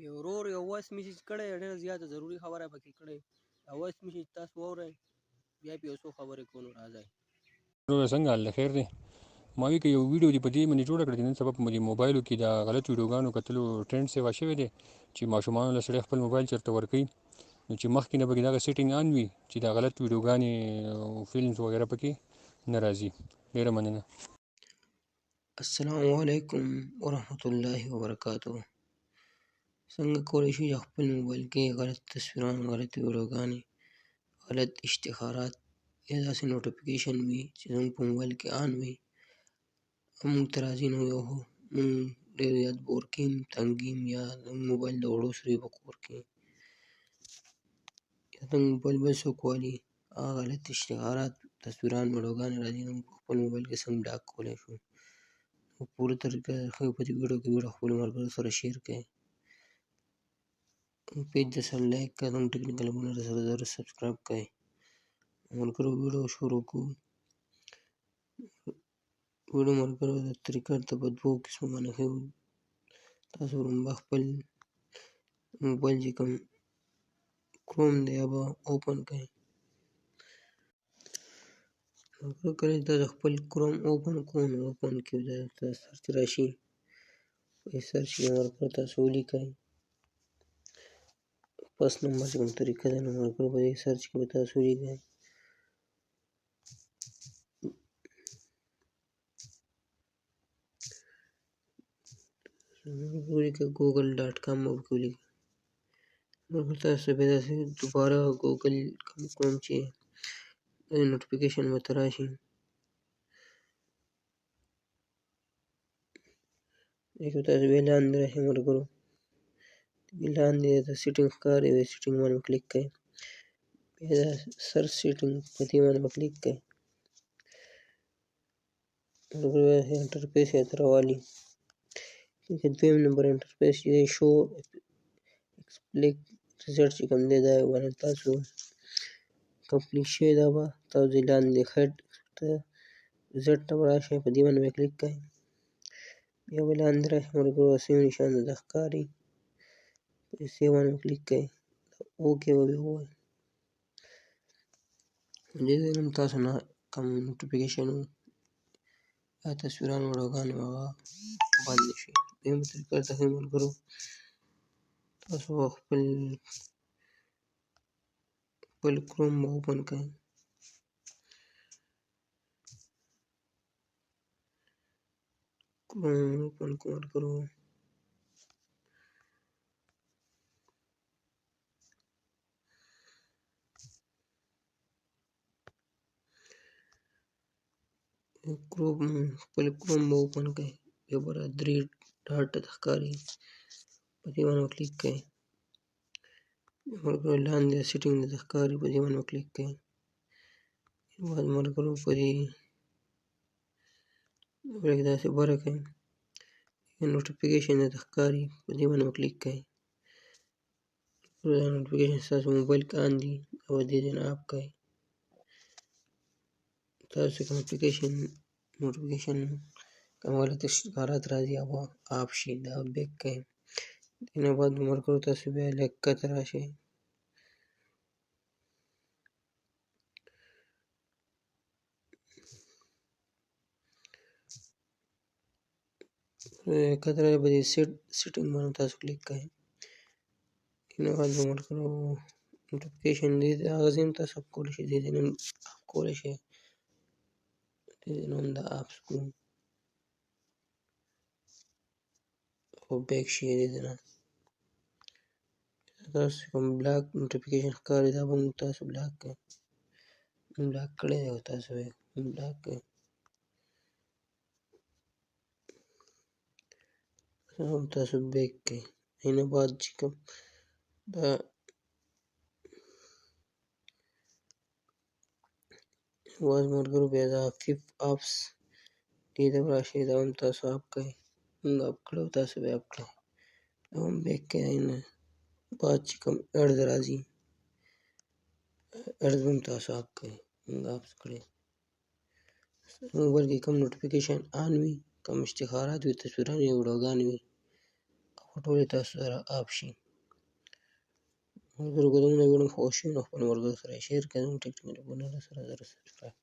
یو ورور یو وایس میسج کړی ډېره زیاته ضروري خبره پکې کړې وایس میسج تاسو واورئ بیا پې یو څو خبرې کوو نو راځئ څنګه حال دی خیر دی ما وی که یو ویډیو دی په دې باندې جوړه کړه چې نن سبا په موبایلو کې دا غلط ویډیوګانو کتلو ټرند سیوا شوی دی چې ماشومانو له سړی خپل موبایل چېرته ورکوي نو چې مخکې نه پکې دغه سیټینګ آن وي چې دا غلط ویډیوګانې او فلمز وغیره پکې نه راځي ډېره مننه السلام علیکم ورحمت الله وبرکاتو څنګه کولی شو چې خپل موبایل کې غلط تصویران غلط ویډیوګانې غلط اشتهارات یا داسې نوټیفیکیشن وي چې زموږ په موبایل کې آن وي موږ ته راځي نو یو موږ ډېر زیات بور کیم تنګ یا زموږ موبایل د وړو سره وي په کور کې یا زموږ موبایل بل څوک والي هغه غلط اشتهارات تصویران ویډیوګانې راځي نو په خپل موبایل کې څنګه بلاک کولی شو په پوره طریقه ښه په دې ویډیو کې ویډیو خپلو ملګرو سره شیر کړئ پیج د سره لایک کړئ زموږ ټکنیکل ابونه سره ضرور سبسکرایب کړئ ملګرو ویډیو شروع کوو ویډیو ملګرو د طریقه ته په دوو قسمو باندې ښیو تاسو لومبه خپل موبایل چې کوم کروم دی هغه اوپن کړئ ملګرو کله چې تاسو خپل کروم اوپن کړو نو اوپن کې درته سرچ راشي په سرچ کې ملګرو تاسو ولیکئ پس نمبر چې کوم طریقه ده نو ملګرو په دې سرچ کې به تاسو ولیکئ ولیکئ google.com به پکې ولیکئ ملګرو تاسو بیا داسې دوباره ګوګل کوم چې نوټیفیکیشن ورته راشي دې کې تاسو بیا لاندې راشئ ملګرو لاندې د سیټینګ ښکاري د سیټینګ باندې کلیک کړئ بیا د سرچ سیټینګ په دې باندې به کلیک کړئ ملګرو انټرفیس یې ته راوالي دویم نمبر انټرفیس چې دی شو ایکسپلیک ریزلټ چې کوم دی دا باندې تاسو کمپلیټ شوی دا به تاسو لاندې هیډ ته ریزلټ ته به راشئ په دې باندې به کلیک کړئ بیا به لاندې راشئ ملګرو سیم نشان درته ښکاري په سیو باندې به کلیک کړئ اوکې به بیا ووایئ دې ځای نه تاسو نه کوم نوټیفیکیشن یا تصویران ویډیوګانې هغه بندې شي دویمه طریقه درته ښیم ملګرو تاسو خپل کروم به اوپن کړئ کروم اوپن کړو ملګرو خپل کروم به اوپن کړئ بیا به درې ډاټ درته ښکاري په دې باندې به کلیک کړئ ملګرو لاندې سیټینګ درته ښکاري په دې باندې به کلیک کړئ بعد ملګرو په دې کې داسې بره کړئ نوټیفیکیشن درته ښکاري په دې باندې به کلیک کړئ دا نوټیفیکیشن ستاسو موبایل کې آن دي او دې ځای نه آف کړئ تاسو کوم نوټیفیکیشن کوم غلط اشتهارات راځي هغه آف شي دا بیک کړئ دې نه بعد ملګرو تاسو بیا لږ ښکته راشئ ښکته راشئ په دې سیټینګ باندې تاسو کلیک کړئ دې نه بعد به ملګرو نوټیفیکیشن دې هغه ځای هم تاسو آف کولی شئ دې ځای نه هم آف کولی شئ دې ځای نه هم دا آف کړو خو بیک شي دې ځای نه تاسو کوم بلاک نوټیفیکیشن ښکاري دا به موږ تاسو بلاک کړئ موږ بلاک کړی دی او تاسو یې بلاک کړئ هم تاسو بیک کړئ دې نه بعد چې کوم دا واز ملګرو بیا دا فیف آفس دې ته به راشئ دا هم تاسو آف کړئ موږ آف کړی او تاسو به آف کړئ دا هم بیک کړئ دې نه بعد چې کوم ایډز راځي ایډز هم تاسو آف کړئ موږ آف کړی موبایل کې کوم نوټیفیکیشن آن وي کوم اشتهارات وي تصویران وي ویډیوګانې وي ټول تاسو سره اپ شي. ملګرو که زموږ ویډیو خوښ شي نو خپل ملګرو سره یې شیر کړئ. زموږ ټیک ټاک اکاونټ سره سبسکرایب